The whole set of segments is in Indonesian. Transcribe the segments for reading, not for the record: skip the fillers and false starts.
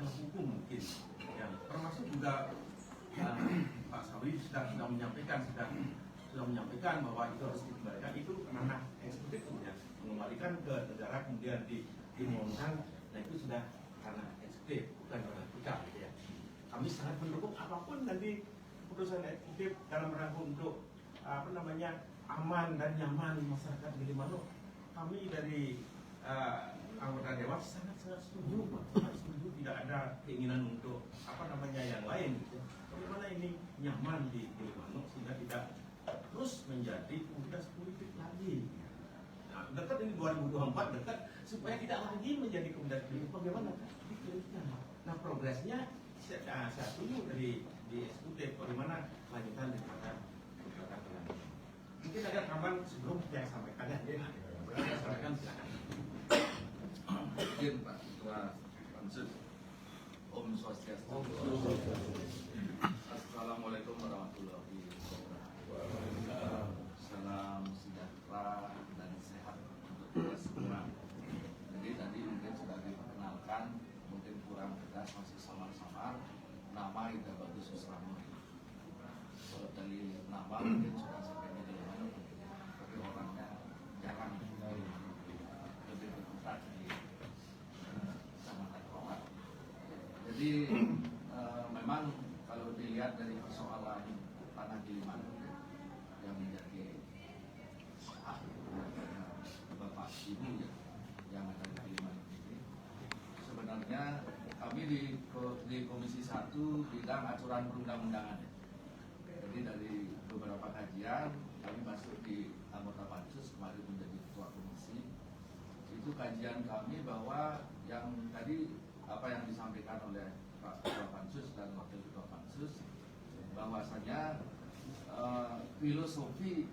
bidang hukum mungkin, yang termasuk juga Pak Sawi sudah menyampaikan bahwa itu harus dikembalikan, itu ranah eksekutif sebenarnya, mengembalikan ke negara kemudian dimohonkan, nah itu sudah ranah eksekutif, bukan ranah kita gitu ya. Kami sangat mendukung apapun nanti keputusan eksekutif dalam rangka untuk aman dan nyaman masyarakat Gilimanuk. Kami dari anggota dewan sangat setuju, tidak ada keinginan untuk yang lain gitu. Bagaimana ini nyaman di Gilimanuk sehingga tidak terus menjadi komunitas politik lagi. Nah, dekat ini 2024 dekat supaya tidak lagi menjadi komunitas politik. Bagaimana dikelilingan? Nah, progresnya saya setuju dari di eksekutif bagaimana lanjutan daripada kegiatan. Mungkin ada tambahan sebelum yang sampaikan ya. Sampaikan silakan. Mungkin Pak Ketua Pansus. Om Swastiastu. Assalamualaikum warahmatullahi wabarakatuh. Salam sejahtera dan sehat untuk kita semua. Jadi tadi mungkin sudah diperkenalkan, mungkin kurang tegas, masih samar-samar. Nama Ida Bagus Susramo. Kalau dari nama mungkin sudah sampai di mana, tapi orangnya jarang lebih berkutat di Kecamatan Kowat. Jadi memang kalau dilihat dari persoalan tanah Gilimanuk yang menjadi hak Bapak Ibu yang ada di Gilimanuk ini, sebenarnya kami di Komisi 1 bidang aturan perundang-undangan. Jadi dari beberapa kajian kami masuk di anggota pansus, kemarin menjadi ketua komisi. Itu kajian kami bahwa yang tadi apa yang disampaikan oleh Pak Ketua Pansus dan Wakil Ketua Pansus, bahwasanya filosofi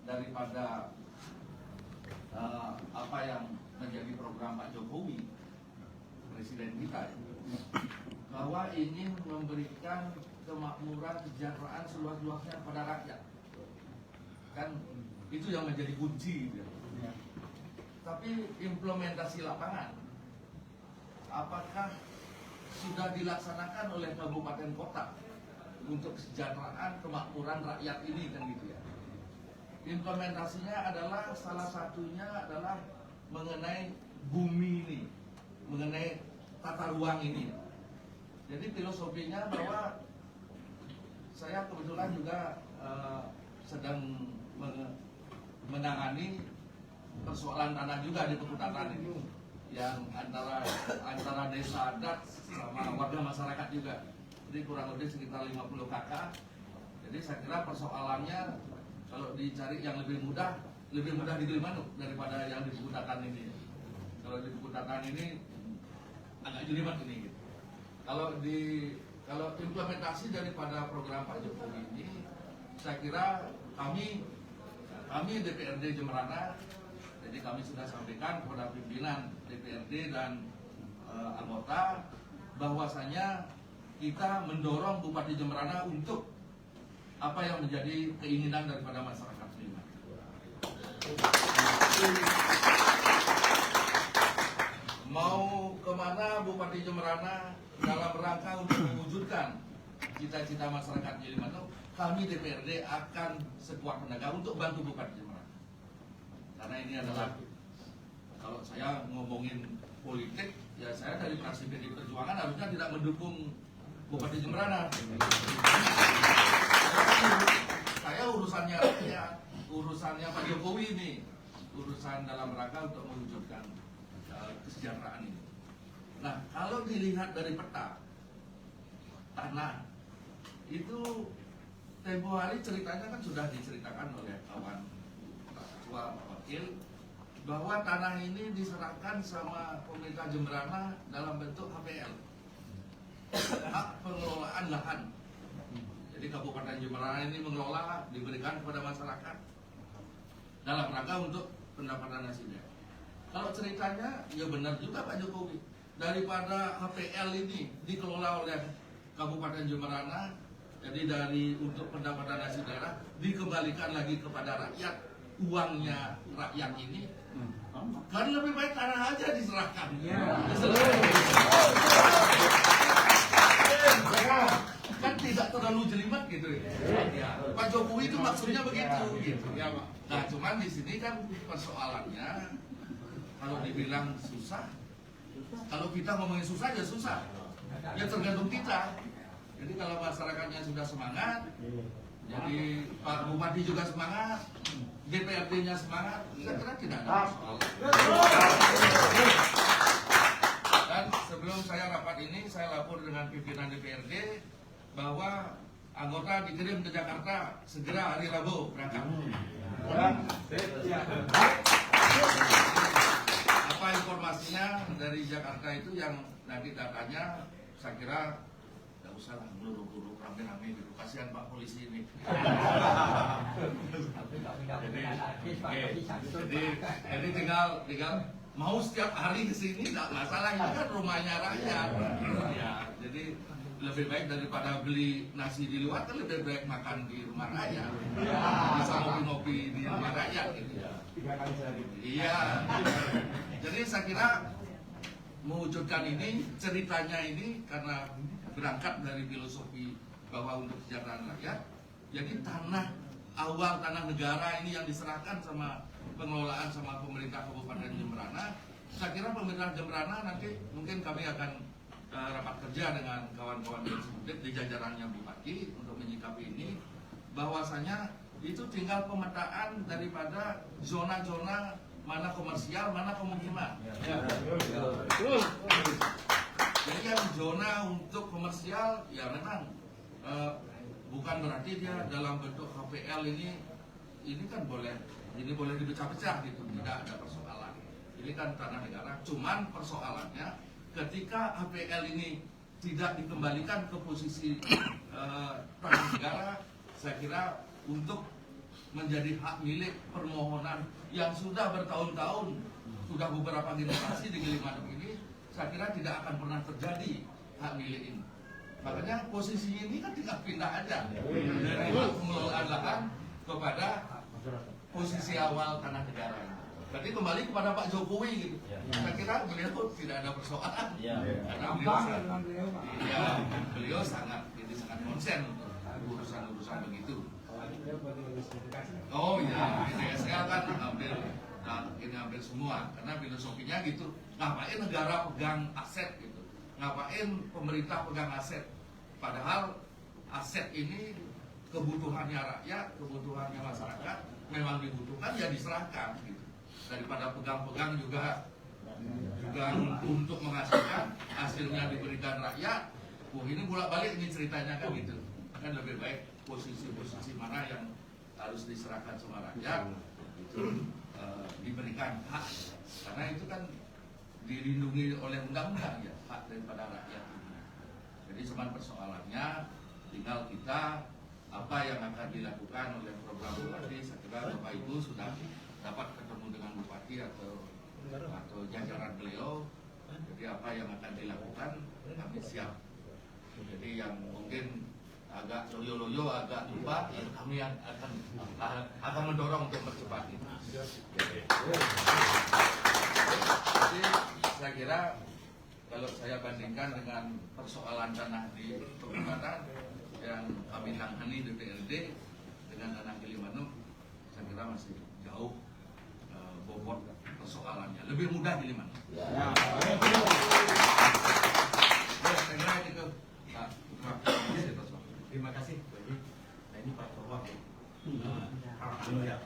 daripada apa yang menjadi program Pak Jokowi, Presiden kita, bahwa ingin memberikan kemakmuran, kesejahteraan seluas-luasnya pada rakyat. Kan itu yang menjadi kunci gitu. Tapi implementasi lapangan, apakah sudah dilaksanakan oleh kabupaten kota untuk kesejahteraan kemakmuran rakyat ini, kan gitu ya. Implementasinya adalah salah satunya adalah mengenai bumi ini, mengenai tata ruang ini. Jadi filosofinya bahwa saya kebetulan juga sedang menangani persoalan tanah juga di Pekutatan ini, yang antara desa adat sama warga masyarakat juga. Jadi kurang lebih sekitar 50 kakak. Jadi saya kira persoalannya kalau dicari yang lebih mudah di Gilimanuk daripada yang di Pekutatan ini. Kalau di Pekutatan ini agak jelimet ini gitu. Kalau implementasi daripada program Pak Jokowi ini, saya kira kami DPRD Jemberana, jadi kami sudah sampaikan kepada pimpinan DPRD dan anggota bahwasanya kita mendorong Bupati Jemberana untuk apa yang menjadi keinginan daripada masyarakat ini. Mau kemana Bupati Jemberana dalam rangka untuk mewujudkan cita-cita masyarakat Gilimanuk, kami DPRD akan sekuat tenaga untuk bantu Bupati Jemberana. Karena ini adalah, kalau saya ngomongin politik, ya saya dari fraksi PDI Perjuangan harusnya tidak mendukung Bupati Jemberana. Saya urusannya rakyat, urusannya Pak Jokowi ini, urusan dalam rangka untuk mewujudkan kesejahteraan ini. Nah, kalau dilihat dari peta tanah itu, tempo hari ceritanya kan sudah diceritakan oleh kawan Pak Ketua Wakil, bahwa tanah ini diserahkan sama pemerintah Jemberana dalam bentuk HPL, hak pengelolaan lahan. Jadi Kabupaten Jemberana ini mengelola, diberikan kepada masyarakat dalam rangka untuk pendapatan hasilnya. Kalau ceritanya, ya benar juga Pak Jokowi, daripada HPL ini dikelola oleh Kabupaten Jemberana, jadi dari untuk pendapatan hasil daerah dikembalikan lagi kepada rakyat, uangnya rakyat ini, kan lebih baik tanah aja diserahkan. Ya, Pak Jokowi itu maksudnya begitu gitu. Nah, cuman di sini kan persoalannya kalau dibilang susah, kalau kita ngomongin susah ya susah. Ya tergantung kita. Jadi kalau masyarakatnya sudah semangat, jadi Pak Bupati juga semangat, DPRD-nya semangat, saya kira tidak ada masalah. Dan sebelum saya rapat ini, saya lapor dengan pimpinan DPRD bahwa anggota dikirim ke Jakarta segera hari Rabu berangkat. Apa informasinya dari Jakarta itu yang nanti datanya, saya kira nggak usah lah melulu-lulu rame-rame gitu, kasihan Pak polisi ini. Jadi tinggal mau setiap hari ke sini nggak masalah, ini kan rumahnya rakyat. Ya, jadi lebih baik daripada beli nasi di luar kan lebih baik makan di rumah rakyat. Bisa ngopi-ngopi di rumah rakyat gitu. Iya. Jadi saya kira mewujudkan ini, ceritanya ini karena berangkat dari filosofi bahwa untuk kesejahteraan rakyat, jadi awal tanah negara ini yang diserahkan sama pengelolaan sama pemerintah Kabupaten Jemberana. Saya kira pemerintah Jemberana nanti mungkin kami akan rapat kerja dengan kawan-kawan di eksekutif di jajarannya Bupati untuk menyikapi ini, bahwasanya itu tinggal pemetaan daripada zona-zona mana komersial, mana pemukiman. Jadi yang zona untuk komersial ya memang bukan berarti dia dalam bentuk HPL ini kan boleh dipecah-pecah gitu, tidak ada persoalan. Ini kan tanah negara, cuman persoalannya ketika HPL ini tidak dikembalikan ke posisi tanah negara, saya kira untuk menjadi hak milik permohonan yang sudah bertahun-tahun, sudah beberapa generasi di Gilimanuk ini, saya kira tidak akan pernah terjadi hak milik ini. Makanya posisi ini kan tinggal pindah aja dari pengelolaan lahan kepada posisi awal tanah negara. Berarti kembali kepada Pak Jokowi gitu. Saya kira beliau tidak ada persoalan. Karena beliau sangat konsen untuk urusan-urusan begitu. Oh iya, saya kan hampir semua, karena filosofinya gitu. Ngapain negara pegang aset gitu? Ngapain pemerintah pegang aset? Padahal aset ini kebutuhannya rakyat, kebutuhannya masyarakat, memang dibutuhkan ya diserahkan gitu. Daripada pegang-pegang juga untuk menghasilkan, hasilnya diberikan rakyat. Ini bolak-balik ini ceritanya kan gitu. Kan lebih baik posisi-posisi mana yang harus diserahkan sama rakyat itu diberikan hak, karena itu kan dilindungi oleh undang-undang ya, hak daripada rakyat. Jadi cuma persoalannya tinggal kita apa yang akan dilakukan oleh program Bupati. Saya kira Bapak Ibu sudah dapat ketemu dengan Bupati atau jajaran beliau. Jadi apa yang akan dilakukan kami siap. Jadi yang mungkin agak loyo-loyo, agak lupa, ya kami yang akan mendorong untuk percepat ini. Jadi saya kira kalau saya bandingkan dengan persoalan tanah di Kabupaten yang kami tangani DPRD dengan tanah Gilimanuk, saya kira masih jauh bobot persoalannya, lebih mudah Gilimanuk. Saya kira itu. Terima kasih. Nah ini Pak Tawak ya,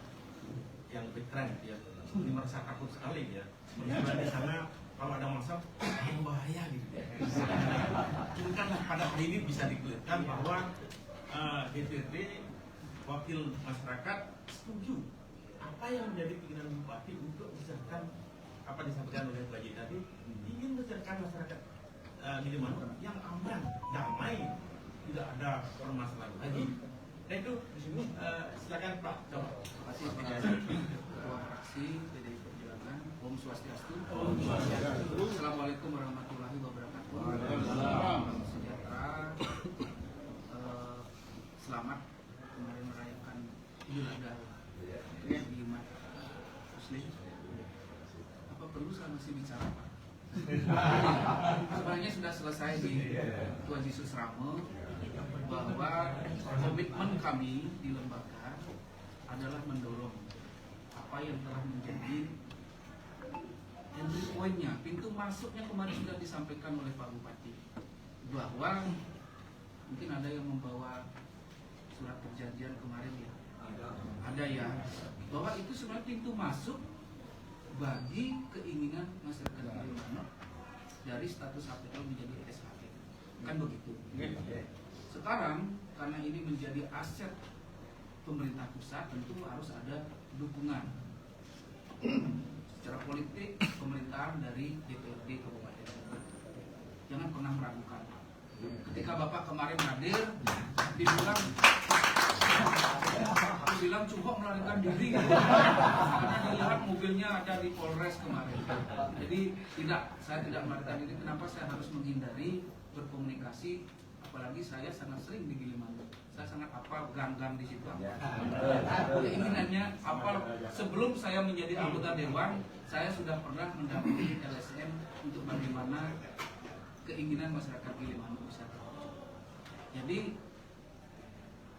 yang veteran ya, ini merasa takut sekali ya. Sebenarnya di sana kalau ada masalah yang bahaya gitu ya. Mungkin pada hari ini bisa dikelirkan bahwa DPRD wakil masyarakat setuju apa yang menjadi keinginan Bupati untuk menceritakan apa disampaikan oleh Pak Haji tadi, ingin menceritakan masyarakat Gilimanuk yang aman, damai, tidak ada permasalahan lagi. Dan itu di sini silakan Pak. Terima kasih Ketua Fraksi PDI Perjuangan. Om Swastiastu. Assalamualaikum warahmatullahi wabarakatuh. Salam sejahtera. Selamat kemarin merayakan Idul Adha di umat Muslim. Apa perlu saya masih bicara Pak? Sebenarnya sudah selesai di Tuhan Yesus Rame. bahwa komitmen kami di lembaga adalah mendorong apa yang telah menjadi entry point-nya, pintu masuknya kemarin sudah disampaikan oleh Pak Bupati, bahwa mungkin ada yang membawa surat perjanjian kemarin ya, ada ya, bahwa itu sebenarnya pintu masuk bagi keinginan masyarakat Gilimanuk dari status HPL menjadi SHP, kan begitu. Sekarang karena ini menjadi aset pemerintah pusat, tentu harus ada dukungan secara politik pemerintahan dari DPRD Kabupaten. Jangan pernah meragukan. Ketika Bapak kemarin hadir, dibilang Cuhok melarikan diri karena dilihat mobilnya ada di Polres kemarin. Jadi saya tidak melarikan diri. Kenapa saya harus menghindari berkomunikasi? Apalagi saya sangat sering di Gilimanuk. Saya sangat hafal gang-gang di situ. Keinginannya hafal. Sebelum saya menjadi anggota dewan, saya sudah pernah mendampingi LSM untuk bagaimana keinginan masyarakat Gilimanuk bisa terwujud. Jadi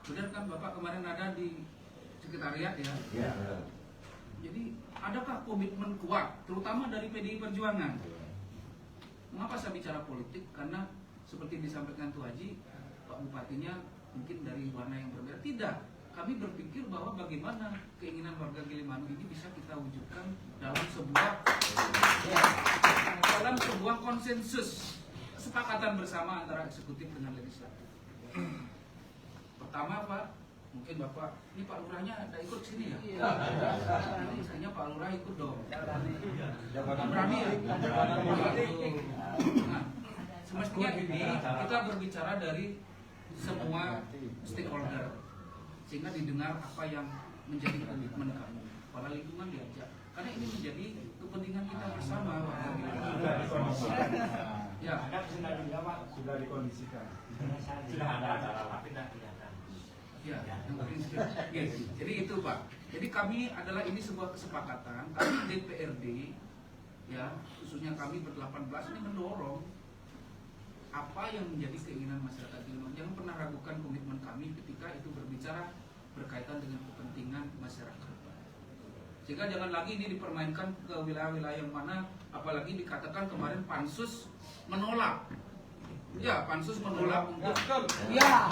benar kan Bapak kemarin ada di sekretariat ya? Jadi adakah komitmen kuat, terutama dari PDI Perjuangan? Mengapa saya bicara politik? Karena seperti disampaikan Tuh Haji, Pak Bupatinya mungkin dari warna yang berbeda. Tidak, kami berpikir bahwa bagaimana keinginan warga Gilimanuk ini bisa kita wujudkan dalam sebuah konsensus, kesepakatan bersama antara eksekutif dengan legislatif. Pertama Pak, mungkin Bapak, ini Pak Lurahnya ada ikut sini ya? Misalnya Pak Lurah ikut dong. Berani ya? Nah, semestinya ini kita berbicara dari semua stakeholder, sehingga didengar apa yang menjadi komitmen kami. Kepala lingkungan diajak, karena ini menjadi kepentingan kita bersama. Ya, sudah dikondisikan. Sudah ada acara tapi tidak kelihatan. ya, jadi itu Pak. Jadi kami adalah ini sebuah kesepakatan. Kami DPRD, ya khususnya kami ber-18 ini mendorong apa yang menjadi keinginan masyarakat Gilimanuk. Jangan pernah ragukan komitmen kami ketika itu berbicara berkaitan dengan kepentingan masyarakat. Sehingga jangan lagi ini dipermainkan ke wilayah-wilayah yang mana, apalagi dikatakan kemarin pansus menolak. Ya, pansus menolak untuk ya,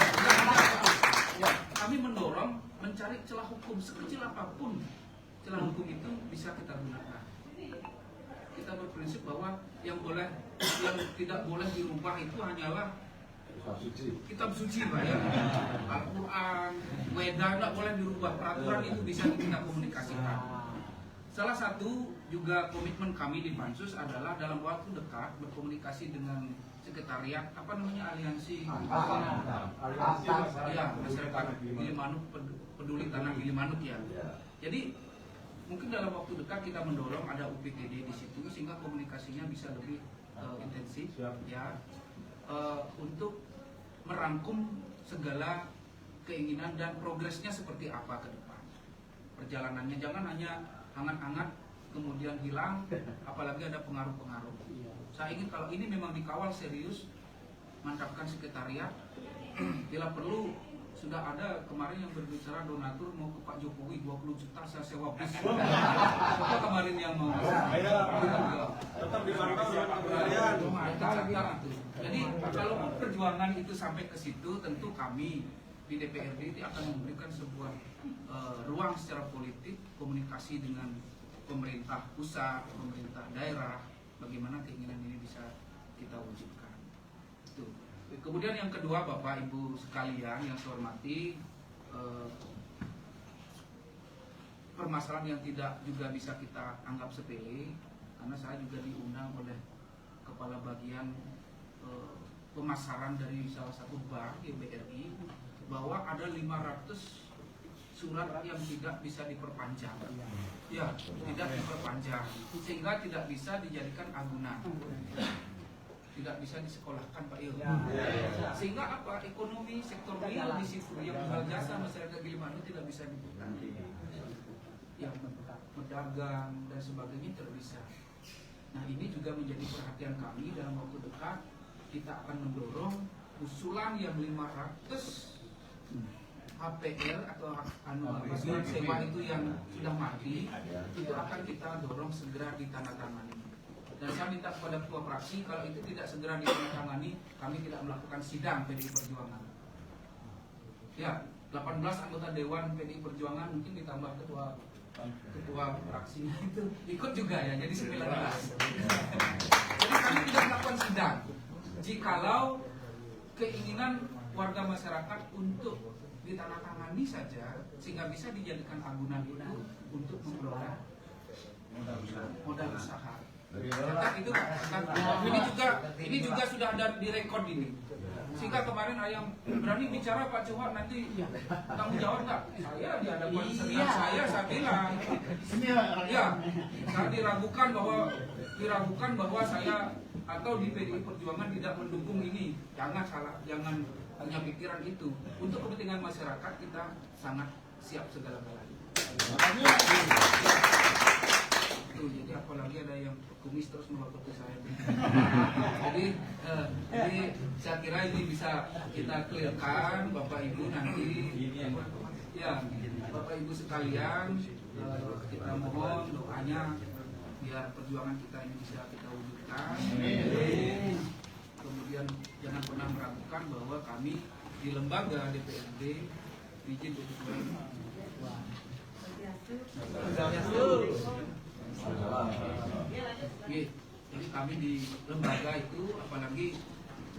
kami mendorong mencari celah hukum sekecil apapun. Celah hukum itu bisa kita gunakan. Kita berprinsip bahwa yang tidak boleh dirubah itu hanyalah kitab suci Pak ya. Al-Quran, Weda tidak boleh dirubah. Peraturan itu bisa kita komunikasikan. Salah satu juga komitmen kami di Pansus adalah dalam waktu dekat berkomunikasi dengan sekretariat aliansi ya masyarakat Gilimanuk peduli tanah Gilimanuk ya. Jadi mungkin dalam waktu dekat kita mendorong ada UPTD di situ sehingga komunikasinya bisa lebih intensif ya untuk merangkum segala keinginan dan progresnya seperti apa ke depan. Perjalanannya jangan hanya hangat-hangat kemudian hilang, apalagi ada pengaruh-pengaruh. Saya ingin kalau ini memang dikawal serius, mantapkan sekretariat. Bila perlu sudah ada kemarin yang berbicara donatur mau ke Pak Jokowi 20 juta saya sewa bis. Siapa kemarin yang mau? Tetap dimantau sama kalian. Jadi kalau perjuangan itu sampai ke situ, tentu kami di DPRD itu akan memberikan sebuah ruang secara politik komunikasi dengan pemerintah pusat, pemerintah daerah, bagaimana keinginan ini bisa kita wujudkan. Itu. Kemudian yang kedua, Bapak Ibu sekalian yang saya hormati, permasalahan yang tidak juga bisa kita anggap sepele, karena saya juga diundang oleh kepala bagian pemasaran dari salah satu bank di BRI bahwa ada 500 surat yang tidak bisa diperpanjang, ya tidak diperpanjang, sehingga tidak bisa dijadikan agunan, tidak bisa disekolahkan Pak Il. Sehingga apa? Ekonomi sektor real di situ yang jual jasa masyarakat Gilimanuk tidak bisa dibuka, yang berdagang dan sebagainya tidak bisa. Nah ini juga menjadi perhatian kami dalam waktu dekat. Kita akan mendorong usulan yang 500 HPR atau surat sewa itu yang sudah mati, itu akan kita dorong segera ditandatangani. Dan saya minta kepada ketua fraksi, kalau itu tidak segera ditandatangani, kami tidak melakukan sidang PDI Perjuangan. Ya, 18 anggota Dewan PDI Perjuangan, mungkin ditambah ketua fraksinya itu ikut juga ya, jadi 19. Jadi kami tidak melakukan sidang. Jikalau keinginan warga masyarakat untuk ditandatangani saja, sehingga bisa dijadikan agunan itu untuk memperoleh modal usaha. Tetap itu ini juga sudah ada di rekod ini. Sehingga kemarin ayam berani bicara Pak Cohak, nanti tanggung jawab nggak? Saya di hadapan saya bilang, ya, saya diragukan bahwa saya atau di PDI Perjuangan tidak mendukung ini. Jangan salah, jangan punya pikiran itu. Untuk kepentingan masyarakat kita sangat siap segala-galanya. Jadi apalagi ada yang kumis terus melapor ke saya. Jadi saya kira ini bisa kita clearkan, Bapak Ibu nanti. Ya, Bapak Ibu sekalian, kita mohon doanya biar perjuangan kita ini bisa kita wujudkan. Kemudian jangan pernah meragukan bahwa kami di lembaga DPRD izin untuk jadi kami di lembaga itu, apalagi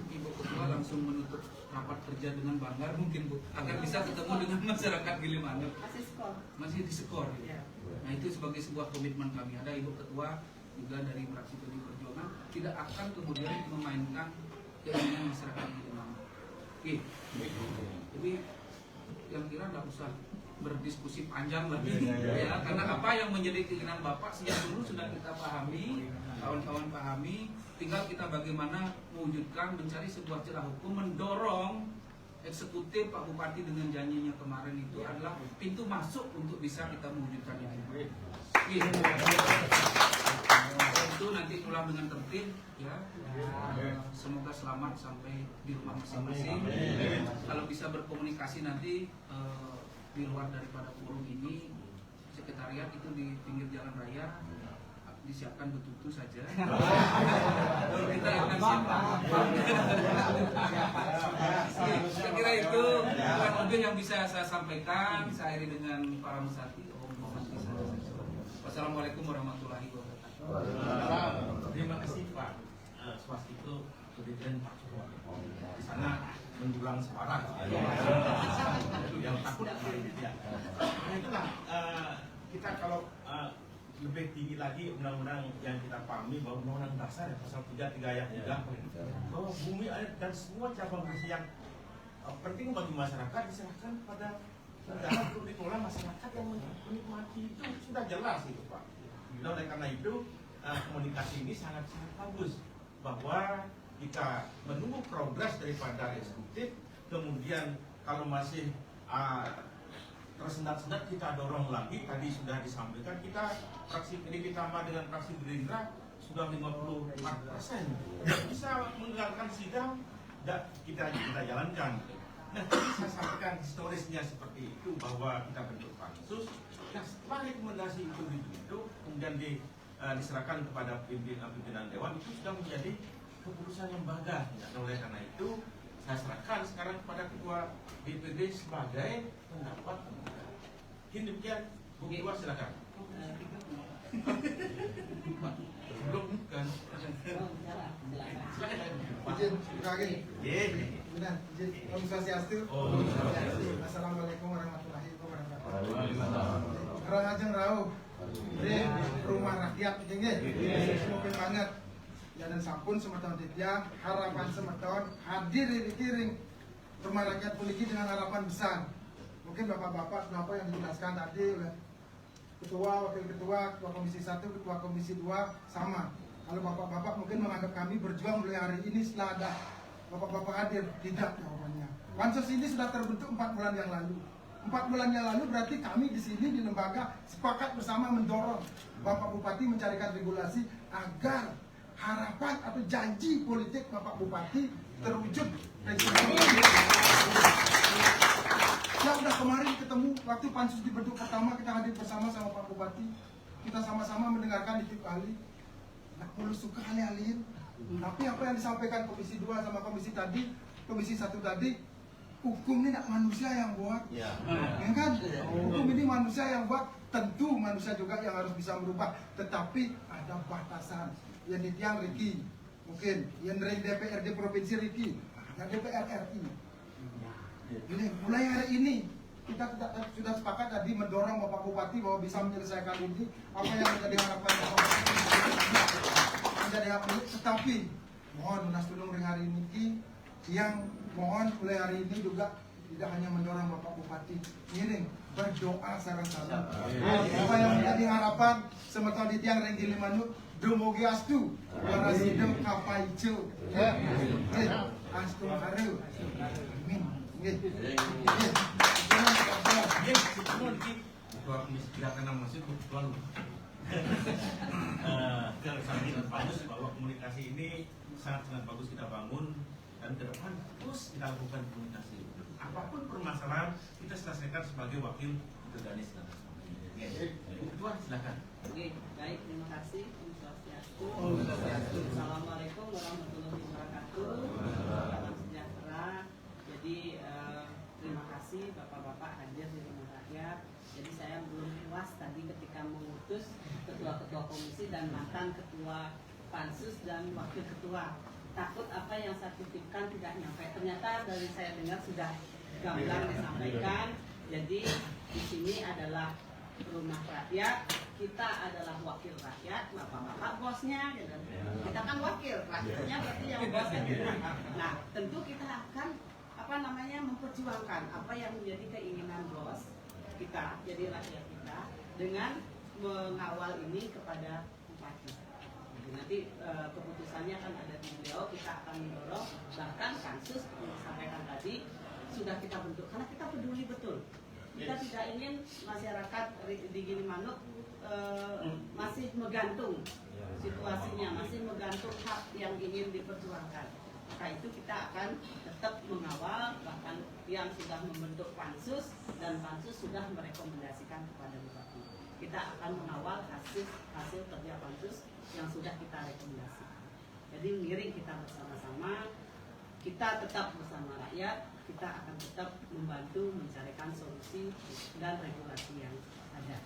Ibu Ketua langsung menutup rapat kerja dengan bangga, mungkin Bu, agar bisa ketemu dengan masyarakat Gilimanuk. Masih diskor. Ya. Nah itu sebagai sebuah komitmen kami. Ada Ibu Ketua juga dari fraksi PDI Perjuangan tidak akan kemudian memainkan keinginan masyarakat Gilimanuk. Jadi yang kira nggak usah berdiskusi panjang lagi, ya, karena apa yang menjadi keinginan Bapak sejak dulu sudah kita pahami, kawan-kawan pahami, tinggal kita bagaimana mewujudkan, mencari sebuah celah hukum, mendorong eksekutif Pak Bupati dengan janjinya kemarin itu adalah pintu masuk untuk bisa kita mewujudkan ini. Itu nanti pulang dengan tertib, ya. Semoga selamat sampai di rumah masing-masing. Kalau bisa berkomunikasi nanti di luar daripada forum ini, sekretariat itu di pinggir jalan raya disiapkan betul saja. Kita akan siapkan. Saya kira itu kurang lebih yang bisa saya sampaikan. Saya akhiri dengan para musati. Wassalamualaikum warahmatullahi wabarakatuh. Terima kasih Pak Swastiku, Presiden Pak Cohak. Di sana mendulang suara. Itu yang takut. Ya. Nah itulah kita kalau lebih tinggi lagi undang-undang yang kita pahami bahwa undang-undang dasar ya, pasal 33 ayat 3 bahwa bumi, air dan semua cabang fungsi yang penting bagi masyarakat diserahkan kepada negara untuk dikelola masyarakat yang menikmati. Itu sudah jelas itu Pak. Nah, oleh karena itu komunikasi ini sangat bagus bahwa kita menunggu progres daripada eksekutif, kemudian kalau masih tersendat-sendat kita dorong lagi. Tadi sudah disampaikan kita fraksi PDI ditambah dengan fraksi Gerindra sudah 54%. Bisa mengeluarkan sidang, kita jalankan. Nah, tadi saya sampaikan historisnya seperti itu bahwa kita bentuk pansus. Nah, setelah rekomendasi itu dibentuk, kemudian diserahkan kepada pimpinan Dewan, itu sudah menjadi keputusan lembaga. Nah, oleh karena itu saya serahkan sekarang kepada Ketua DPD sebagai pendapat lembaga. Demikian, Bu Ketua silakan. Belum kan? Izin, lagi. Benar, izin Om Swastiastu. Assalamualaikum warahmatullahi wabarakatuh. Kerajaan Rauh, rumah rakyat, tinggi, mungkin banget. Ya dan sampun semeton titya, harapan semeton hadir di kiring rumah rakyat Puniki dengan harapan besar. Mungkin bapak-bapak yang dijelaskan tadi oleh ketua, wakil ketua, ketua komisi 1, ketua komisi 2 sama. Kalau bapak-bapak mungkin menganggap kami berjuang mulai hari ini setelah ada bapak-bapak hadir, tidak jawabannya. Pansus ini sudah terbentuk 4 bulan yang lalu. 4 bulan yang lalu berarti kami di sini di lembaga sepakat bersama mendorong Bapak Bupati mencarikan regulasi agar harapan atau janji politik Bapak Bupati terwujud. Ya udah kemarin ketemu waktu pansus dibentuk pertama, kita hadir bersama sama Pak Bupati, kita sama-sama mendengarkan di kali. Nak mulus suka alih-alihin. Tapi apa yang disampaikan Komisi 2 sama Komisi 1 tadi, hukum ini nak manusia yang buat, ya kan? Hukum ini manusia yang buat, tentu manusia juga yang harus bisa merubah, tetapi ada batasan. Yang ditiang Riki, mungkin yang dari DPRD Provinsi Riki, ada DPR RI. Ini mulai hari ini kita sudah sepakat tadi mendorong Bapak Bupati bahwa bisa menyelesaikan ini apa yang menjadi harapan Bapak Bupati menjadi harapan, tetapi mohon Munas Tulung hari ini yang mohon mulai hari ini juga tidak hanya mendorong Bapak Bupati, ini berdoa sarang-sarang. Apa yang menjadi harapan semeton di tiang Renggi Limanuk, Dumogi Astu, Warasidem Kapaijo, Astu Haru. Amin. Ketua Komisi Gerakan Masih Ketua Sambil bagus bahwa komunikasi ini sangat bagus kita bangun dan ke depan terus kita lakukan komunikasi. Apapun permasalahan kita selesaikan sebagai wakil Ganis dan Ketua silakan. Oke, baik, terima kasih. Om Swastiastu. Assalamualaikum warahmatullahi wabarakatuh. Salam sejahtera. Jadi terima kasih Bapak-bapak hadir di rumah rakyat. Jadi saya belum puas tadi ketika mengutus ketua-ketua komisi dan mantan ketua pansus dan wakil ketua. Takut apa yang saya titipkan tidak nyampe. Ternyata dari saya dengar sudah gamblang disampaikan. Jadi di sini adalah rumah rakyat, kita adalah wakil rakyat, bapak-bapak bosnya, gitu. Kita kan wakil, rakyatnya berarti yang bosnya. Nah, tentu kita akan memperjuangkan apa yang menjadi keinginan bos kita, jadi rakyat kita, dengan mengawal ini kepada bupati. Nanti keputusannya akan ada di beliau, kita akan mendorong, bahkan pansus yang disampaikan tadi sudah kita bentuk karena kita peduli betul. Kita tidak ingin masyarakat di Gilimanuk masih menggantung situasinya, masih menggantung hak yang ingin diperjuangkan. Maka itu kita akan tetap mengawal, bahkan yang sudah membentuk pansus dan pansus sudah merekomendasikan kepada bupati. Kita akan mengawal hasil kerja pansus yang sudah kita rekomendasikan. Jadi ngiring kita bersama-sama, kita tetap bersama rakyat, kita akan tetap membantu mencarikan solusi dan regulasi yang ada.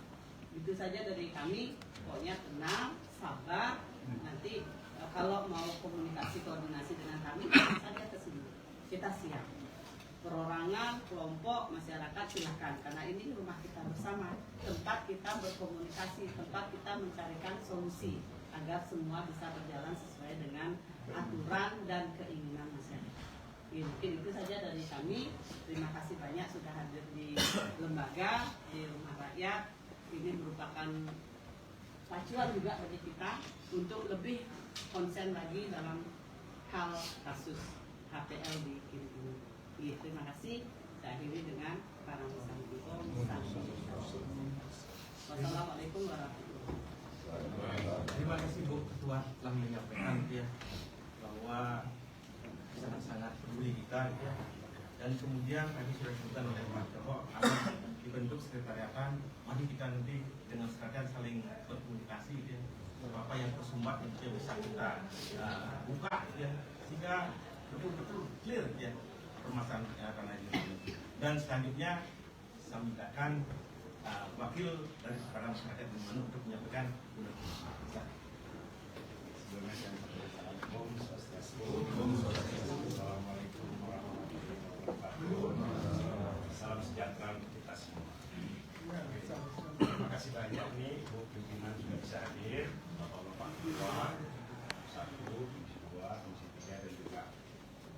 Itu saja dari kami, pokoknya tenang, sabar. Nanti kalau mau komunikasi koordinasi dengan kami, saja ke sini. Kita siap. Perorangan, kelompok, masyarakat silahkan. Karena ini rumah kita bersama, tempat kita berkomunikasi, tempat kita mencarikan solusi agar semua bisa berjalan sesuai dengan aturan dan keinginan masyarakat. Mungkin itu saja dari kami. Terima kasih banyak sudah hadir di lembaga, di rumah rakyat. Ini merupakan pacuan juga bagi kita untuk lebih konsen lagi dalam hal kasus HPL di Kiri. Terima kasih. Saya akhiri dengan para Wassalamualaikum warahmatullahi wabarakatuh. Terima kasih Bu Ketua telah menyampaikan ya bahwa sangat-sangat peduli kita ya. Dan kemudian tadi sudah disebutkan oleh Pak Joko akan dibentuk sekretariatan, mari kita nanti dengan sekretariat saling berkomunikasi ya. Apa yang tersumbat itu bisa kita buka ya, sehingga betul-betul clear ya permasalahan karena ini. Dan selanjutnya saya mintakan wakil dari para masyarakat di mana untuk menyampaikan Assalamualaikum warahmatullahi wabarakatuh. Salam sejahtera untuk kita semua. Terima kasih banyak nih Bu pimpinan sudah bisa hadir, Bapak-bapak ketua 1, Komisi 2, Komisi 3 dan juga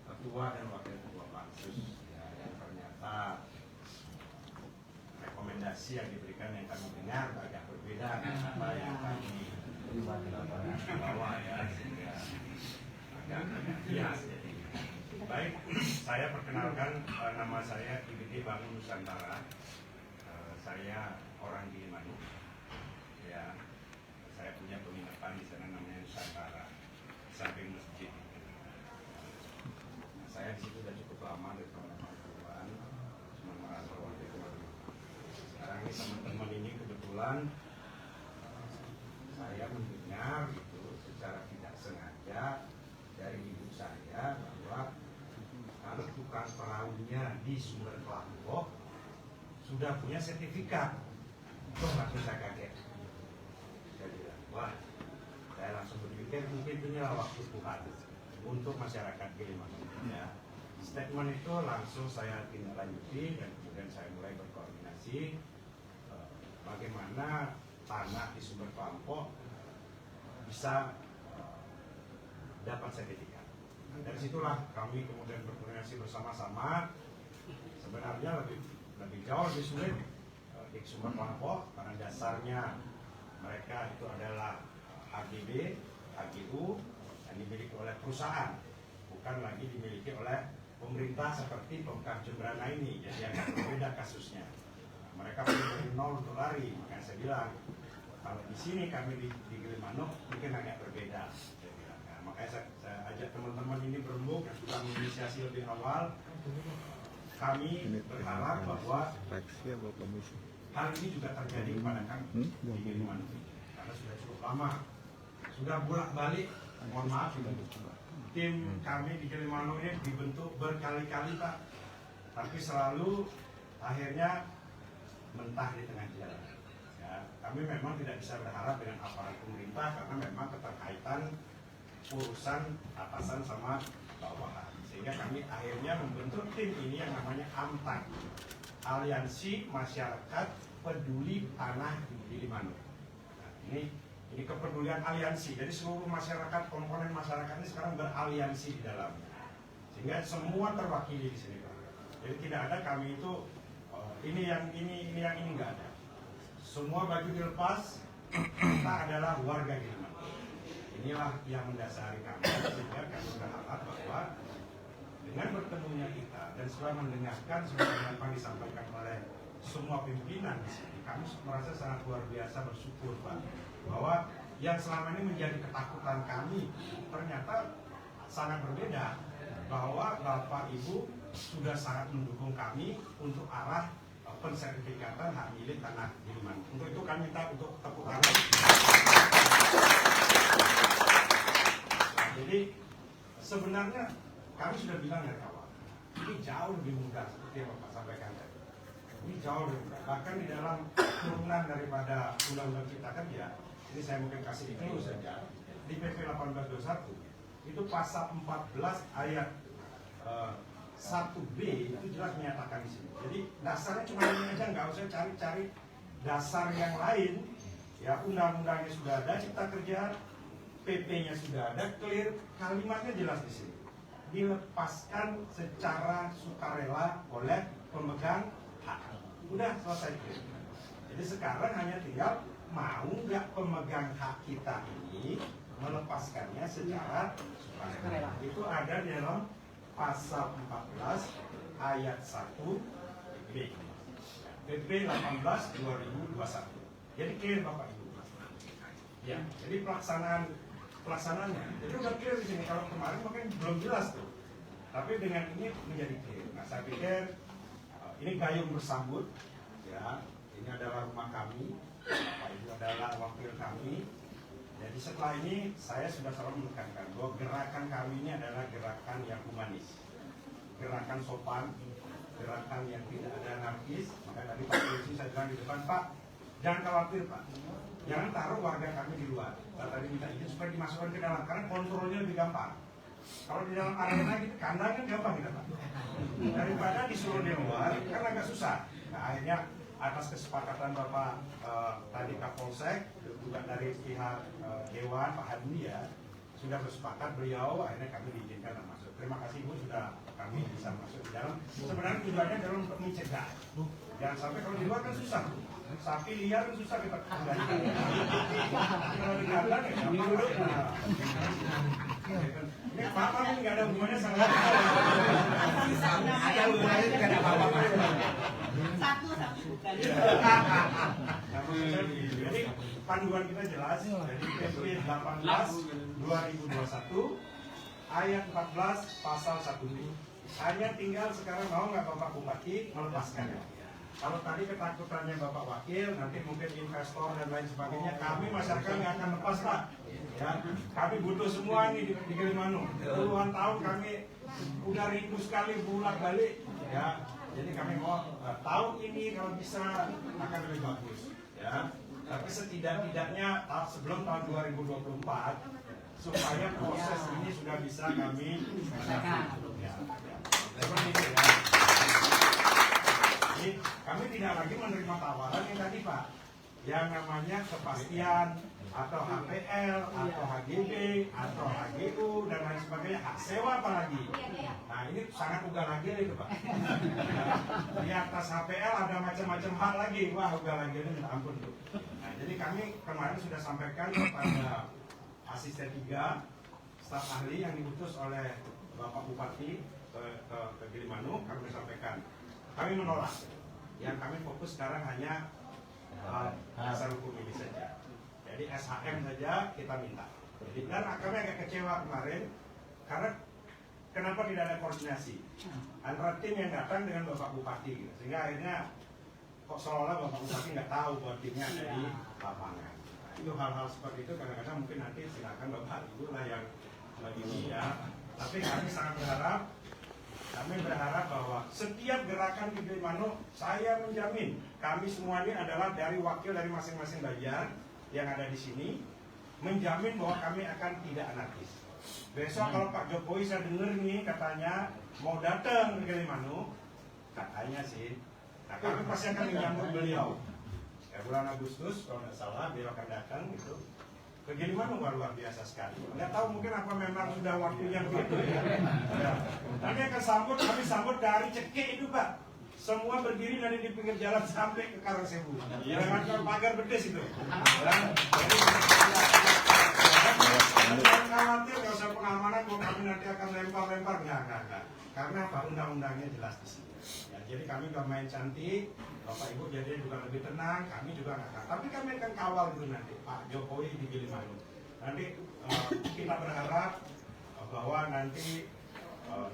ketua dan wakil ketua pansus ya, yang ternyata rekomendasi yang diberikan yang kami dengar agak berbeda dengan apa yang kami bawa ya, sehingga agak bias. Jadi baik, saya perkenalkan nama saya IBD Bangun Nusantara. Saya orang Gilimanuk ya, saya punya penginapan di sana namanya Nusantara. kemudian saya mendengar itu secara tidak sengaja dari ibu saya bahwa kalau tukang perahunya di Sumber Kelapa sudah punya sertifikat. Itu langsung saya kaget. Saya bilang, wah, saya langsung berpikir mungkin inilah waktu Tuhan untuk masyarakat Gilimanuk. Ya. Statement itu langsung saya tindak lanjuti dan kemudian saya mulai berkoordinasi bagaimana tanah di Sumber Kelapa bisa dapat sertifikat. Nah, dari situlah kami kemudian berkoordinasi bersama-sama. Sebenarnya lebih jauh lebih sulit di Sumber Kelapa karena dasarnya mereka itu adalah HGB, HGU yang dimiliki oleh perusahaan, bukan lagi dimiliki oleh pemerintah seperti Pemkab Jemberana ini. Jadi agak berbeda kasusnya. Mereka punya dari nol untuk lari. Makanya saya bilang kalau di sini kami di Gilimanuk mungkin agak berbeda. Nah, makanya saya ajak teman-teman ini berembuk yang sudah menginisiasi lebih awal. Kami berharap bahwa hal ini juga terjadi kepada kami di Gilimanuk karena sudah cukup lama, sudah bolak-balik. Mohon maaf, tim kami di Gilimanuk ini dibentuk berkali-kali Pak, tapi selalu akhirnya mentah di tengah jalan. Ya, kami memang tidak bisa berharap dengan aparat pemerintah karena memang keterkaitan urusan atasan sama bawahan. Sehingga kami akhirnya membentuk tim ini yang namanya AMTAN, Aliansi Masyarakat Peduli Tanah Gilimanuk. Nah, ini kepedulian aliansi. Jadi seluruh masyarakat, komponen masyarakat ini sekarang beraliansi di dalamnya. Sehingga semua terwakili di sini Pak. Jadi tidak ada kami itu ini yang ini nggak ada. Semua baju dilepas, kita adalah warga Gilimanuk. Inilah yang mendasari kami, sehingga kami berharap bahwa dengan bertemunya kita dan setelah mendengarkan semua yang disampaikan oleh semua pimpinan di sini, kami merasa sangat luar biasa bersyukur Pak, bahwa yang selama ini menjadi ketakutan kami ternyata sangat berbeda, bahwa Bapak Ibu sudah sangat mendukung kami untuk arah pensertifikatan hak milik tanah Gilimanuk. Untuk itu kami minta untuk tepuk tangan. Jadi sebenarnya kami sudah bilang dari awal, ini jauh lebih mudah seperti yang Bapak sampaikan tadi. Ini jauh lebih mudah. Bahkan di dalam turunan daripada Undang-Undang Cipta Kerja, ini saya mungkin kasih dulu saja, di PP 1821 itu pasal 14 ayat 1B itu jelas menyatakan di sini. Jadi dasarnya cuma ini aja, nggak usah cari-cari dasar yang lain. Ya, undang-undangnya sudah ada, Cipta Kerja, PP-nya sudah ada, clear, kalimatnya jelas di sini. Dilepaskan secara sukarela oleh pemegang hak. Udah selesai. Jadi sekarang hanya tinggal mau nggak pemegang hak kita ini melepaskannya secara sukarela. Itu ada di dalam pasal 14 ayat 1B PP 18 2021. Jadi clear Bapak Ibu. Ya, jadi pelaksanaannya. Jadi udah clear di sini. Kalau kemarin mungkin belum jelas tuh. Tapi dengan ini menjadi clear. Nah, saya pikir ini gayung bersambut. Ya, ini adalah rumah kami. Bapak Ibu adalah wakil kami. Jadi setelah ini saya sudah selalu menekankan bahwa gerakan kami ini adalah gerakan yang humanis, gerakan sopan, gerakan yang tidak ada anarkis. Maka tadi Pak Polisi saya bilang di depan, Pak, jangan khawatir Pak, jangan taruh warga kami di luar. Saya tadi minta izin supaya dimasukkan ke dalam, karena kontrolnya lebih gampang. Kalau di dalam arena gitu, kandang kan gampang kita Pak. Daripada disuruh di luar, kan agak susah. Nah akhirnya atas kesepakatan Bapak tadi Kapolsek juga dari pihak Dewan Pak Hadi ya sudah bersepakat, beliau akhirnya kami diizinkan masuk. Terima kasih Bu sudah kami bisa masuk di dalam. Sebenarnya tujuannya adalah untuk mencegah. Jangan sampai kalau di luar kan susah. Sapi liar kan susah kita kendalikan. Kalau di kandang ya gampang duduk. Ini apa-apa ini nggak ada hubungannya sama ada hubungannya nggak ada apa-apa. Satu bukan. Jadi panduan kita jelas. Jadi PP 18 2021 ayat 14 pasal 1B. Hanya tinggal sekarang mau nggak Bapak Bupati melepaskannya. Kalau tadi ketakutannya Bapak Wakil, nanti mungkin investor dan lain sebagainya, kami masyarakat nggak akan lepas Pak. Ya, kami butuh semua nih di Gilimanuk. Puluhan tahun kami udah rindu sekali bolak-balik. Ya, jadi kami mau tahun ini kalau bisa akan lebih bagus. Ya, tapi setidak-tidaknya sebelum tahun 2024 supaya proses ini sudah bisa kami lakukan. Ya. Seperti itu ya. Jadi kami tidak lagi menerima tawaran yang tadi Pak, yang namanya kepastian atau HPL atau HGB atau HGU dan lain sebagainya, hak sewa apalagi. Nah ini sangat ugal lagi itu Pak. Di atas HPL ada macam-macam hak lagi, wah ugal lagi ini minta ampun tuh. Nah jadi kami kemarin sudah sampaikan kepada asisten 3 staf ahli yang diutus oleh Bapak Bupati ke Gilimanuk, kami sampaikan kami menolak. Yang kami fokus sekarang hanya dasar hukum ini saja. Jadi SHM saja kita minta. Dan kami agak kecewa kemarin karena kenapa tidak ada koordinasi antara tim yang datang dengan Bapak Bupati, sehingga akhirnya kok seolah Bapak Bupati nggak tahu bahwa timnya ada di lapangan. Nah, itu hal-hal seperti itu kadang-kadang mungkin nanti silakan Bapak Ibu lah yang begini ya. Tapi kami sangat berharap bahwa setiap gerakan di Gilimanuk, saya menjamin kami semua ini adalah dari wakil dari masing-masing bagian yang ada di sini, menjamin bahwa kami akan tidak anarkis. Besok kalau Pak Jokowi saya dengar nih katanya mau datang ke Gilimanuk, katanya sih, nah kami pasti akan menyambut beliau. Ya, bulan Agustus kalau nggak salah beliau akan datang gitu. Ke Gilimanuk luar biasa sekali. Nggak tahu mungkin apa memang sudah waktunya begitu ya. Ya. Nanti akan kami sambut dari Cekik itu Pak. Semua berdiri dari di pinggir jalan sampai ke Karangsewu. Dengan pagar bedes itu. Jangan khawatir, nggak usah pengamanan bahwa kami nanti akan lempar-lempar. Nggak. Karena apa? Undang-undangnya jelas di sini. Ya, jadi kami nggak main cantik. Bapak Ibu jadi juga lebih tenang, kami juga nggak akan. Tapi kami akan kawal itu nanti Pak Jokowi di Gilimanuk. Nanti kita berharap bahwa nanti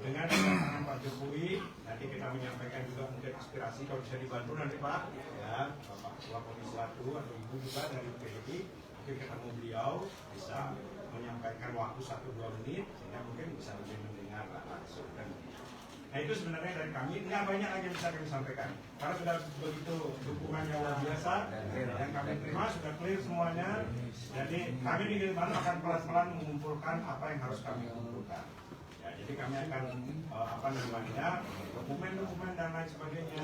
dengan kedatangan Pak Jokowi, nanti kita menyampaikan juga mungkin aspirasi kalau bisa dibantu nanti Pak, ya Bapak Ketua Komisi 1 atau Ibu juga dari PDI, mungkin ketemu beliau bisa menyampaikan waktu 1-2 menit sehingga mungkin bisa lebih mendengar langsung dan nah itu sebenarnya dari kami, nggak banyak lagi yang bisa kami sampaikan karena sudah begitu dukungannya luar biasa yang kami terima, sudah clear semuanya. Jadi kami di Gilimanuk akan pelan-pelan mengumpulkan apa yang harus kami kumpulkan ya, jadi kami akan dokumen-dokumen dan lain sebagainya.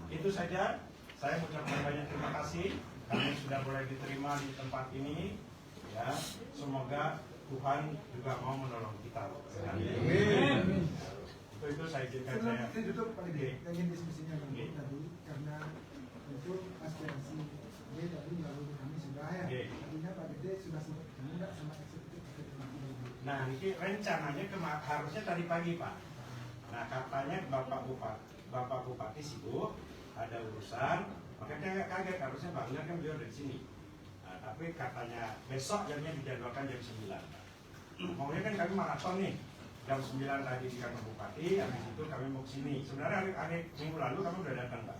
Itu saja, saya mengucapkan banyak terima kasih kami sudah boleh diterima di tempat ini ya, semoga Tuhan juga mau menolong kita. Amin. Itu saya izinkan saya. Saya tutup Pak Gede, ingin diskusinya tadi karena itu aspirasi dia tadi melalui kami sudah ya. Artinya Pak Gede sudah sempat ketemu nggak sama eksekutif? Nah, ini rencananya harusnya tadi pagi Pak. Nah, katanya Bapak Bupati sibuk, ada urusan, makanya nggak kaget harusnya bangunnya kan beliau dari sini. Nah, tapi katanya besok jamnya dijadwalkan jam 9. Maunya kan kami maraton nih jam 9 tadi di kantor Bupati, habis itu kami mau kesini. Sebenarnya hari minggu lalu kami udah datang Pak.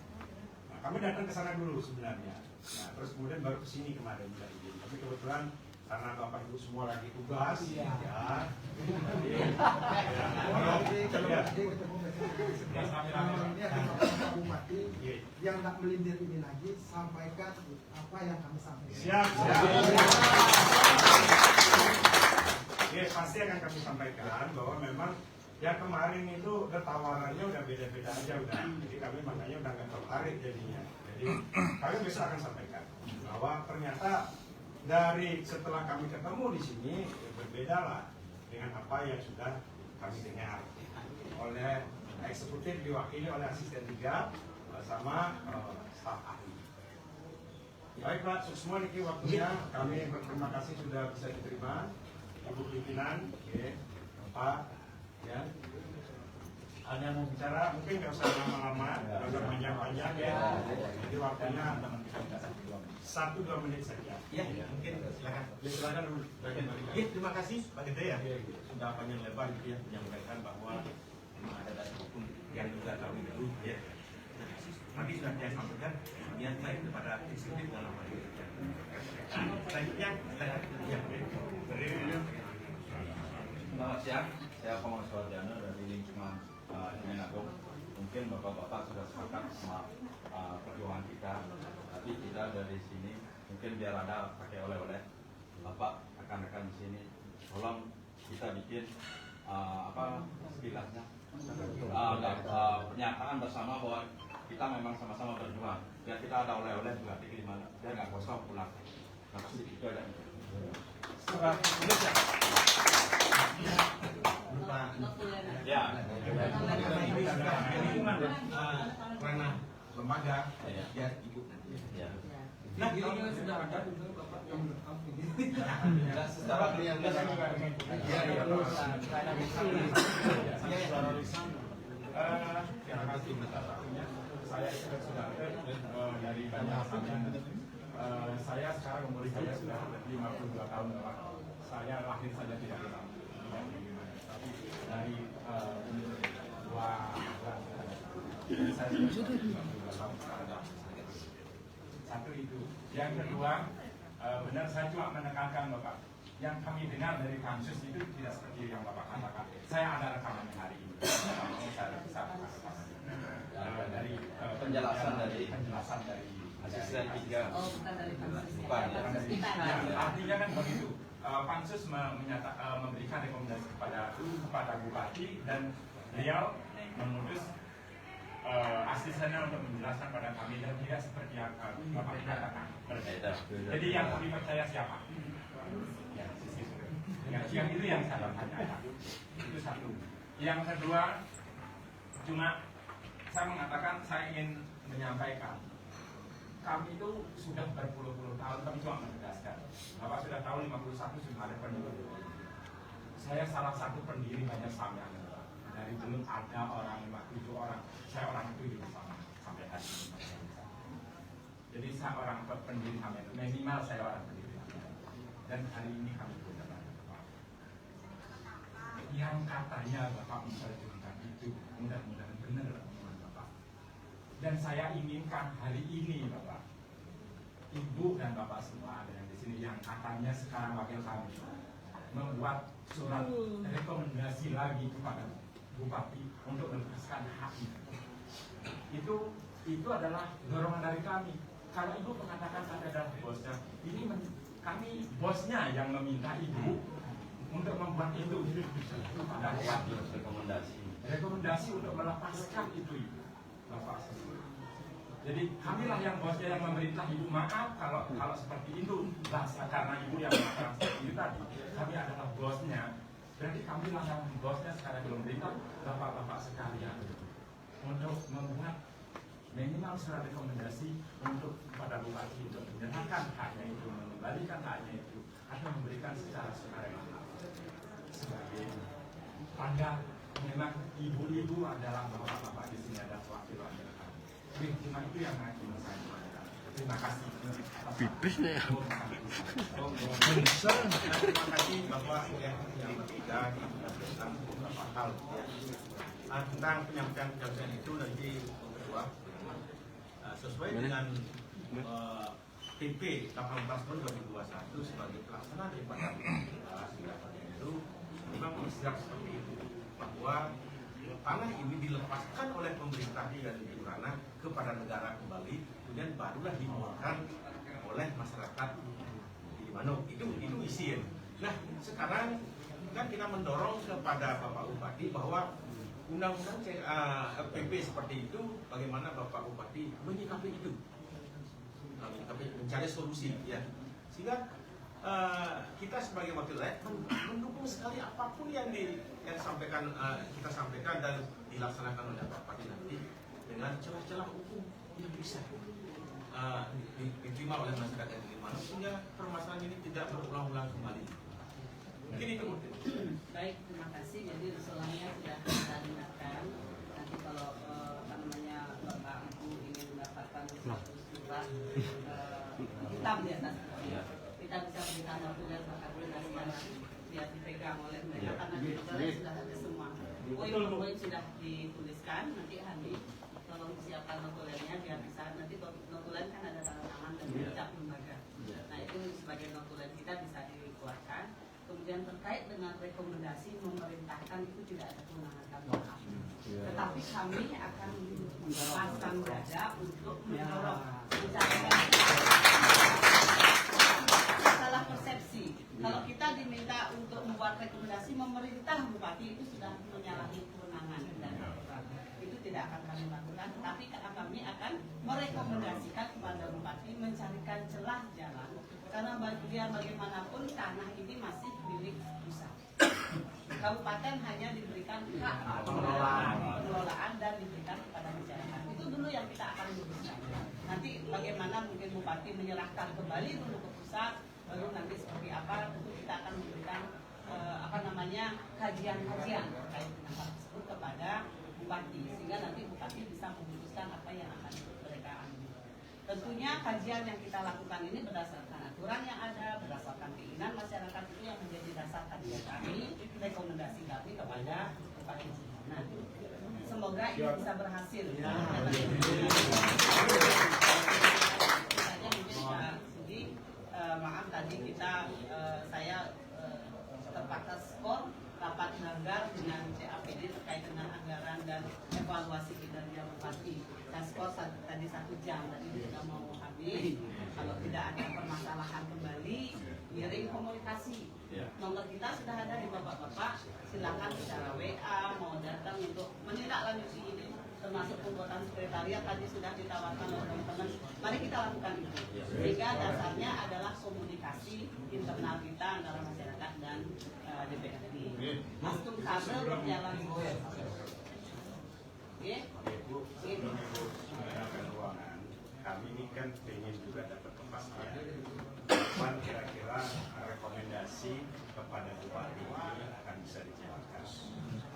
Nah, kami datang ke sana dulu sebenarnya. Nah, terus kemudian baru kesini kemarin minta izin. Tapi kebetulan karena Bapak Ibu semua lagi tugas, ya. Ini ada Pak Bupati yang tak melindir ini lagi, sampaikan apa yang kami sampaikan. Siap. Ya, pasti akan kami sampaikan bahwa memang ya kemarin itu tawarannya udah beda-beda aja udah. Jadi kami makanya udah nggak tertarik jadinya. Jadi kami besok akan sampaikan bahwa ternyata dari setelah kami ketemu di sini ya berbeda lah dengan apa yang sudah kami dengar oleh eksekutif diwakili oleh asisten 3 sama staf ahli. Baik Pak, semua niki waktunya kami berterima kasih sudah bisa diterima. Ibu pimpinan, Pak, ya. Ada yang mau bicara, mungkin nggak usah lama-lama, nggak usah panjang-panjang ya. Jadi waktunya 1-2 menit saja. Ya, mungkin silakan. Silakan. Terima kasih Pak Gede ya. Sudah panjang lebar gitu ya menyampaikan bahwa memang ada dasar hukum yang juga kami dulu ya. Tadi sudah saya sampaikan niat baik kepada eksekutif dalam hal ini. Selanjutnya, Selamat siang, saya Komang Suwardiano dari lingkungan Kemenagung. Mungkin bapak-bapak sudah sepakat sama perjuangan kita, tapi kita dari sini mungkin biar ada pakai oleh-oleh. Bapak rekan-rekan di sini, tolong kita bikin apa istilahnya pernyataan bersama bahwa kita memang sama-sama berjuang. Biar kita ada oleh-oleh juga di mana, biar nggak kosong pulang. Terima kasih. Itu aja. Ya. ini sudah ranah lembaga ya ibu nanti. Ya. Nah, Ini sudah ada juga Bapak yang Secara Iya, Terima kasih atas waktunya. Saya sudah dari banyak saya sekarang umur saya sudah 52 tahun. Saya lahir saja tidak tahu. Tapi dari umur 2 saya sudah 52 tahun sekarang. Satu itu. Yang kedua, benar saya cuma menekankan Bapak. Yang kami dengar dari pansus itu tidak seperti yang Bapak katakan. Saya ada rekaman hari ini. Saya bisa dari penjelasan dari asisten 3. Oh, bukan dari pansus. Bukan, ya. Pansus kita. Ya, artinya kan begitu. Pansus memberikan rekomendasi kepada Bupati dan beliau mengutus asistennya untuk menjelaskan pada kami dan tidak seperti yang Bapak katakan. Jadi yang kami percaya siapa? Yang itu yang saya tanyakan. Itu satu. Yang kedua, cuma saya mengatakan saya ingin menyampaikan kami itu sudah berpuluh-puluh tahun, kami cuma menegaskan. Bapak sudah tahu 51 sudah ada pendiri. Saya salah satu pendiri banyak sampean. Dari dulu ada orang 57 orang, saya orang itu juga sama sampai hari ini. Jadi saya orang pendiri sampean, minimal saya orang pendiri sampean. Dan hari ini kami sudah banyak Bapak. Yang katanya Bapak memperjuangkan itu mudah-mudahan benar omongan Bapak. Dan saya inginkan hari ini Bapak, Ibu dan Bapak semua ada yang di sini yang katanya sekarang wakil kami membuat surat rekomendasi lagi kepada Bupati untuk melepaskan hak itu adalah dorongan dari kami. Kalau Ibu mengatakan Anda adalah bosnya, ini kami bosnya yang meminta Ibu untuk membuat itu pada Bupati. Rekomendasi untuk melepaskan itu Bapak. Jadi kamilah yang bosnya yang memerintah Ibu maaf kalau seperti itu bahasa karena Ibu yang mengatakan seperti itu tadi. Kami adalah bosnya. Berarti kamilah yang bosnya sekarang belum perintah bapak-bapak sekalian untuk membuat minimal surat rekomendasi untuk kepada Bupati untuk menyerahkan haknya itu, mengembalikan haknya itu, atau memberikan secara sukarela sebagai tanda memang ibu-ibu adalah bapak-bapak di sini ada wakil-wakil kami. Cuma itu yang saya sampaikan. Terima kasih. Bibisnya ya. Terima kasih Bapak yang tidak menjelaskan beberapa hal ya. Tentang penyampaian penjelasan itu nanti kedua sesuai dengan PP 18 tahun 2021 sebagai pelaksana daripada itu memang bersiap seperti itu bahwa tanah ini dilepaskan oleh pemerintah dan Kirana kepada negara kembali, kemudian barulah dimulihkan oleh masyarakat di mana itu isin. Nah sekarang kan kita mendorong kepada Bapak Bupati bahwa undang-undang PP seperti itu, bagaimana Bapak Bupati menyikapi itu, mencari solusi ya, sehingga kita sebagai wakil rakyat mendukung sekali apapun yang disampaikan kita sampaikan dan dilaksanakan oleh Bapak nanti dengan celah-celah hukum yang bisa diterima oleh masyarakat di mana sehingga permasalahan ini tidak berulang-ulang kembali. Mungkin itu. Baik, terima kasih. Jadi usulannya sudah kita dengarkan. Nanti kalau Bapak Ibu ingin mendapatkan satu surat hitam di atas kita bisa berikan waktu dan koordinasi biar dipegang oleh mereka karena di sudah ada semua. poin sudah dituliskan. Nanti Handi tolong siapkan notulennya biar bisa, nanti notulen kan ada tanda tangan dan ucap lembaga. Nah itu sebagai notulen kita bisa dikeluarkan. Kemudian terkait dengan rekomendasi memerintahkan itu tidak ada kewenangan kami. Tetapi kami akan pasang dada untuk mendorong masalah persepsi. Kalau kita diminta untuk membuat rekomendasi memerintah bupati itu sudah menyalahi kewenangan dan itu tidak akan kami lakukan. Tetapi kami akan merekomendasikan kepada bupati mencarikan celah jalan karena biar bagaimanapun tanah ini masih milik pusat. Kabupaten hanya diberikan hak pengelolaan dan diberikan kepada masyarakat. Itu dulu yang kita akan luruskan. Nanti bagaimana mungkin bupati menyerahkan kembali dulu ke pusat, lalu nanti seperti apa, tentu kita akan memberikan kajian-kajian terkait dengan hal tersebut kepada bupati, sehingga nanti bupati bisa memutuskan apa yang akan mereka ambil. Tentunya kajian yang kita lakukan ini berdasarkan aturan yang ada, berdasarkan keinginan masyarakat, itu yang menjadi dasar kajian kami, rekomendasi kami kepada bupati. Nah, semoga ini bisa berhasil. Maaf tadi saya terpaksa skor rapat anggar dengan CAPD terkait dengan anggaran dan evaluasi kinerja bupati. Dan skor tadi 1 jam, tadi sudah mau habis. Kalau tidak ada permasalahan kembali, kirim komunikasi. Nomor kita sudah ada di bapak-bapak. Silakan secara WA mau datang untuk menindaklanjuti ini, termasuk pembuatan sekretariat tadi sudah ditawarkan oleh teman-teman. Mari kita lakukan itu. Sehingga dasarnya adalah komunikasi internal kita antara masyarakat dan DPRD. Masuk kabel berjalan. Ruangan kami ini kan ingin juga dapat kepastian kapan kira-kira rekomendasi kepada bupati ini akan bisa dijalankan.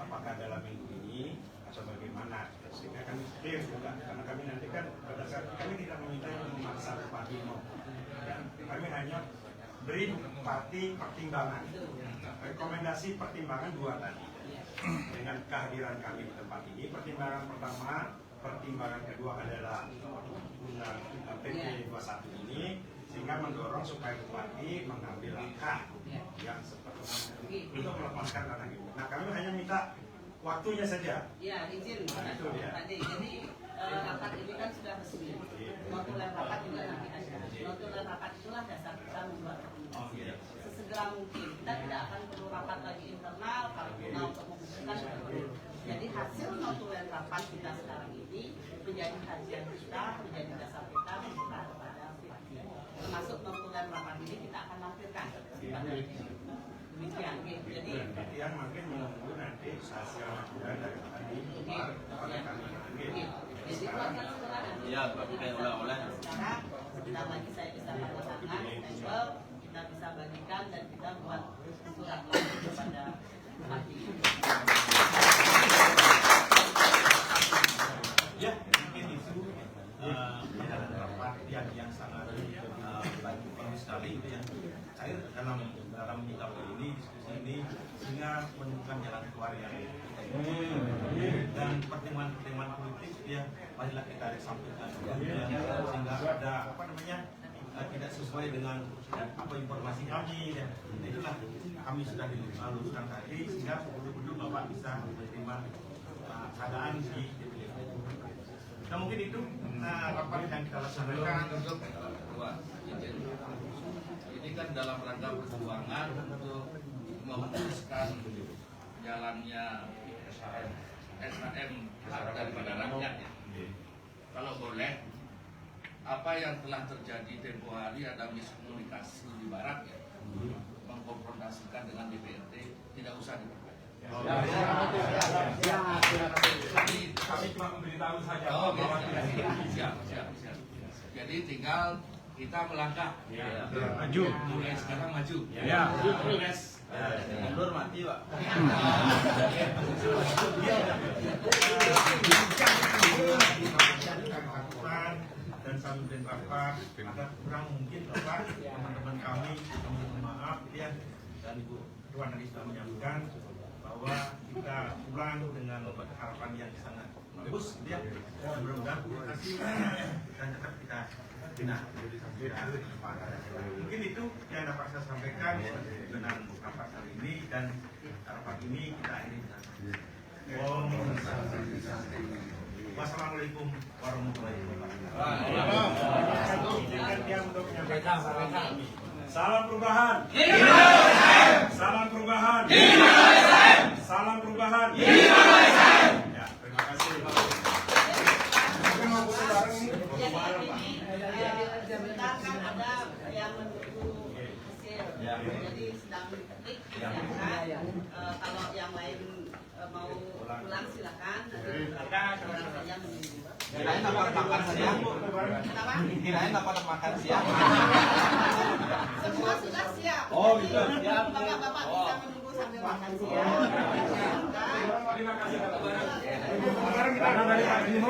Apakah dalam minggu ini atau bagaimana? Sehingga kami clear juga, karena kami nanti kan berdasarkan kami tidak meminta memaksa bupati mau. Kami hanya beri bupati pertimbangan. Rekomendasi pertimbangan 2 tadi. Dengan kehadiran kami di tempat ini, pertimbangan pertama, pertimbangan kedua adalah undang PP 21 ini, sehingga mendorong supaya bupati mengambil langkah yang seperti untuk melepaskan tanah itu. Nah, kami hanya minta waktunya saja. Ya, izin. Itu dia. Tadi, jadi rapat ini kan sudah resmi. Notulen rapat juga nanti ada. Notulen rapat itulah dasar kita membuat rekomendasi. Sesegera mungkin. Kita tidak akan perlu rapat lagi internal, kalau kita untuk memutuskan. Jadi hasil notulen rapat kita sekarang ini menjadi kajian kita, menjadi dasar kita kepada bupati. Termasuk notulen rapat ini kita akan lampirkan. Demikian, jadi yang makin menunggu nanti hasil laporan dari tadi kepada kami. jadi itu akan segera nanti. Ya, pakai oleh-oleh. Sekarang sebentar lagi saya bisa tanda tangan, stempel, kita bisa bagikan dan kita buat surat lagi kepada bupati. Ya, mungkin itu rapat yang sangat bagus sekali itu yang cair dalam menyikapi ini, diskusi ini, sehingga menemukan jalan keluar yang dan pertemuan politik ya marilah kita sampaikan sehingga ada tidak sesuai dengan apa informasi kami ya. Itulah kami sudah diluruskan tadi sehingga betul-betul Bapak bisa menerima keadaan di DPRD. Nah mungkin itu rapat yang kita laksanakan untuk ini kan dalam rangka perjuangan untuk memutuskan jalannya SHM daripada rakyat ya. Kalau boleh, apa yang telah terjadi tempo hari ada miskomunikasi di barat ya, mengkonfrontasikan dengan DPRD tidak usah diperpanjang. Kami cuma memberitahu saja. Siap. Jadi tinggal kita melangkah, maju. Mulai sekarang maju. Mundur mati, Pak. Dan sambil rapat ada kurang mungkin Bapak, teman-teman kami mohon maaf ya, dan Ibu Tuan tadi sudah menyampaikan bahwa kita pulang dengan harapan yang sangat bagus, ya. Mudah-mudahan komunikasi dan tetap kita bina. Mungkin itu yang dapat saya sampaikan dengan rapat hari ini, dan rapat ini kita akhiri dengan wassalamualaikum warahmatullahi wabarakatuh. Izinkan dia untuk menyampaikan salam kami. Salam perubahan. Salam perubahan. Salam perubahan. Ya, terima kasih. Jadi sebentar kan ada yang menunggu hasil, jadi sedang diketik, kalau yang lain mau pulang silakan, orang saja menunggu. Kirain dapat makan siang, Bu. Kenapa? Kirain dapat makan siang. Semua sudah siap. Oh, gitu. Siap. Bapak-bapak bisa menunggu sambil makan siang. Terima kasih Bapak. Sekarang kita dari Pak Bimo.